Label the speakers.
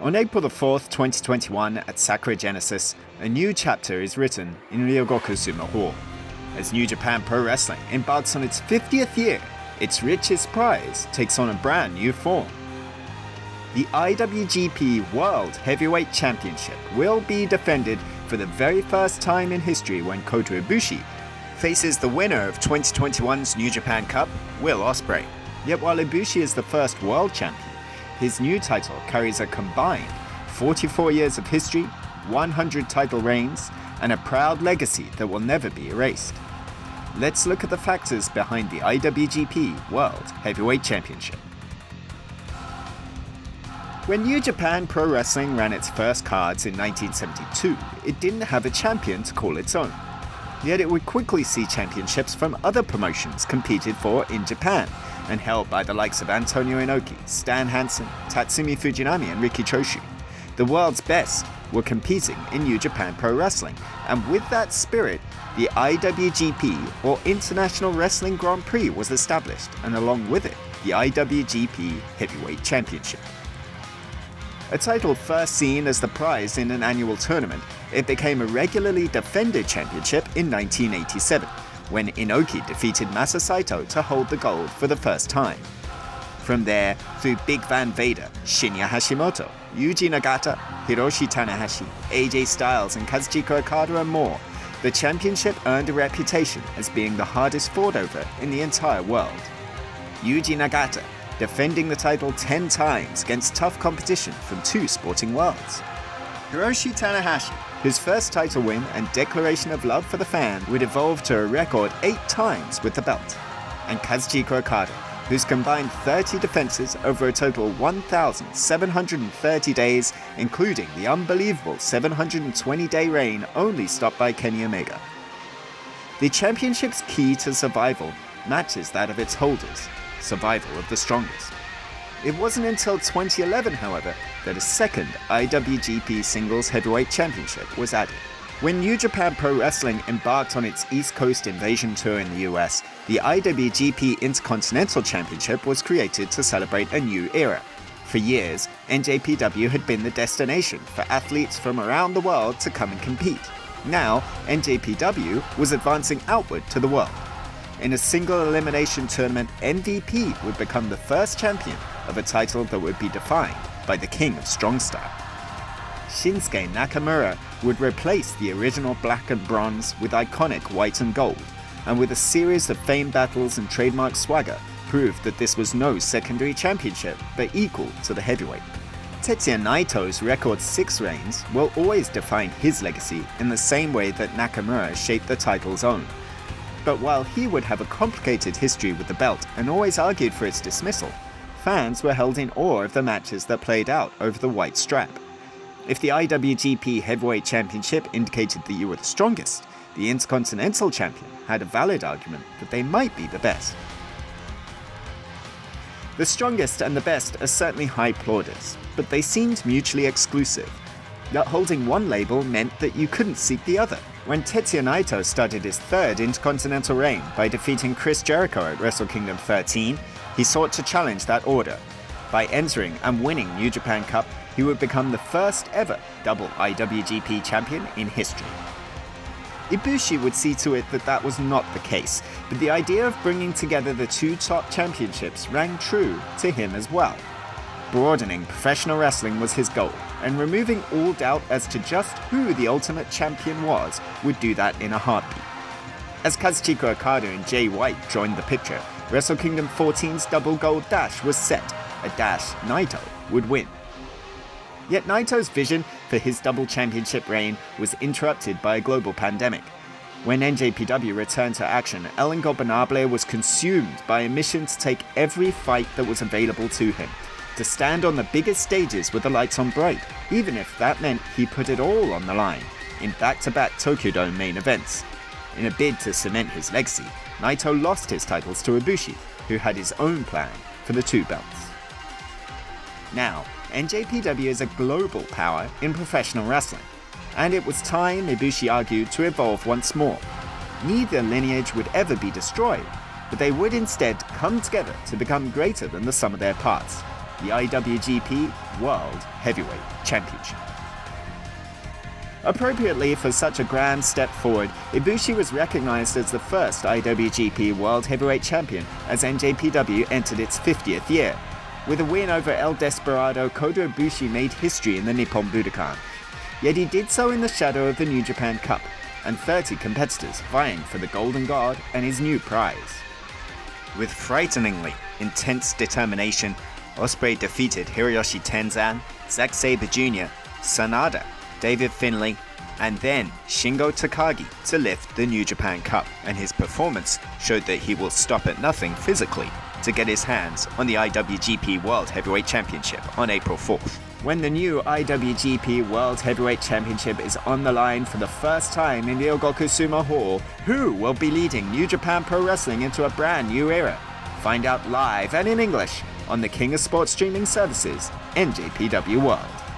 Speaker 1: On April 4th, 2021, at Sakura Genesis, a new chapter is written in Ryogoku Sumo Hall. As New Japan Pro Wrestling embarks on its 50th year, its richest prize takes on a brand new form. The IWGP World Heavyweight Championship will be defended for the very first time in history when Kota Ibushi faces the winner of 2021's New Japan Cup, Will Ospreay. Yet while Ibushi is the first world champion, his new title carries a combined 44 years of history, 100 title reigns, and a proud legacy that will never be erased. Let's look at the factors behind the IWGP World Heavyweight Championship. When New Japan Pro Wrestling ran its first cards in 1972, it didn't have a champion to call its own. Yet it would quickly see championships from other promotions competed for in Japan, and held by the likes of Antonio Inoki, Stan Hansen, Tatsumi Fujinami and Riki Choshu. The world's best were competing in New Japan Pro Wrestling, and with that spirit, the IWGP, or International Wrestling Grand Prix, was established, and along with it, the IWGP Heavyweight Championship. A title first seen as the prize in an annual tournament, it became a regularly defended championship in 1987, when Inoki defeated Masa Saito to hold the gold for the first time. From there, through Big Van Vader, Shinya Hashimoto, Yuji Nagata, Hiroshi Tanahashi, AJ Styles and Kazuchika Okada and more, the championship earned a reputation as being the hardest fought over in the entire world. Yuji Nagata, defending the title 10 times against tough competition from two sporting worlds. Hiroshi Tanahashi, whose first title win and declaration of love for the fan would evolve to a record 8 times with the belt. And Kazuchika Okada, whose combined 30 defenses over a total 1,730 days, including the unbelievable 720-day reign only stopped by Kenny Omega. The championship's key to survival matches that of its holders, survival of the strongest. It wasn't until 2011, however, that a second IWGP Singles Heavyweight Championship was added. When New Japan Pro Wrestling embarked on its East Coast Invasion Tour in the US, the IWGP Intercontinental Championship was created to celebrate a new era. For years, NJPW had been the destination for athletes from around the world to come and compete. Now, NJPW was advancing outward to the world. In a single elimination tournament, MVP would become the first champion of a title that would be defined by the King of Strong Style. Shinsuke Nakamura would replace the original black and bronze with iconic white and gold, and with a series of fame battles and trademark swagger, proved that this was no secondary championship, but equal to the heavyweight. Tetsuya Naito's record 6 reigns will always define his legacy in the same way that Nakamura shaped the title's own. But while he would have a complicated history with the belt and always argued for its dismissal, fans were held in awe of the matches that played out over the white strap. If the IWGP Heavyweight Championship indicated that you were the strongest, the Intercontinental Champion had a valid argument that they might be the best. The strongest and the best are certainly high plaudits, but they seemed mutually exclusive. That holding one label meant that you couldn't seek the other. When Tetsuya Naito started his third Intercontinental reign by defeating Chris Jericho at Wrestle Kingdom 13, he sought to challenge that order. By entering and winning New Japan Cup, he would become the first ever double IWGP champion in history. Ibushi would see to it that that was not the case, but the idea of bringing together the two top championships rang true to him as well. Broadening professional wrestling was his goal, and removing all doubt as to just who the ultimate champion was would do that in a heartbeat. As Kazuchika Okada and Jay White joined the picture, Wrestle Kingdom 14's double gold dash was set, a dash Naito would win. Yet Naito's vision for his double championship reign was interrupted by a global pandemic. When NJPW returned to action, El Ingobernable was consumed by a mission to take every fight that was available to him, to stand on the biggest stages with the lights on bright, even if that meant he put it all on the line, in back-to-back Tokyo Dome main events. In a bid to cement his legacy, Naito lost his titles to Ibushi, who had his own plan for the two belts. Now, NJPW is a global power in professional wrestling, and it was time, Ibushi argued, to evolve once more. Neither lineage would ever be destroyed, but they would instead come together to become greater than the sum of their parts. the IWGP World Heavyweight Championship. Appropriately for such a grand step forward, Ibushi was recognized as the first IWGP World Heavyweight Champion as NJPW entered its 50th year. With a win over El Desperado, Kota Ibushi made history in the Nippon Budokan. Yet he did so in the shadow of the New Japan Cup, and 30 competitors vying for the Golden God and his new prize. With frighteningly intense determination, Ospreay defeated Hiroyoshi Tenzan, Zack Sabre Jr., Sanada, David Finlay, and then Shingo Takagi to lift the New Japan Cup, and his performance showed that he will stop at nothing physically to get his hands on the IWGP World Heavyweight Championship on April 4th. When the new IWGP World Heavyweight Championship is on the line for the first time in the Ryogoku Sumo Hall, who will be leading New Japan Pro Wrestling into a brand new era? Find out live and in English on the King of Sports streaming services, NJPW World.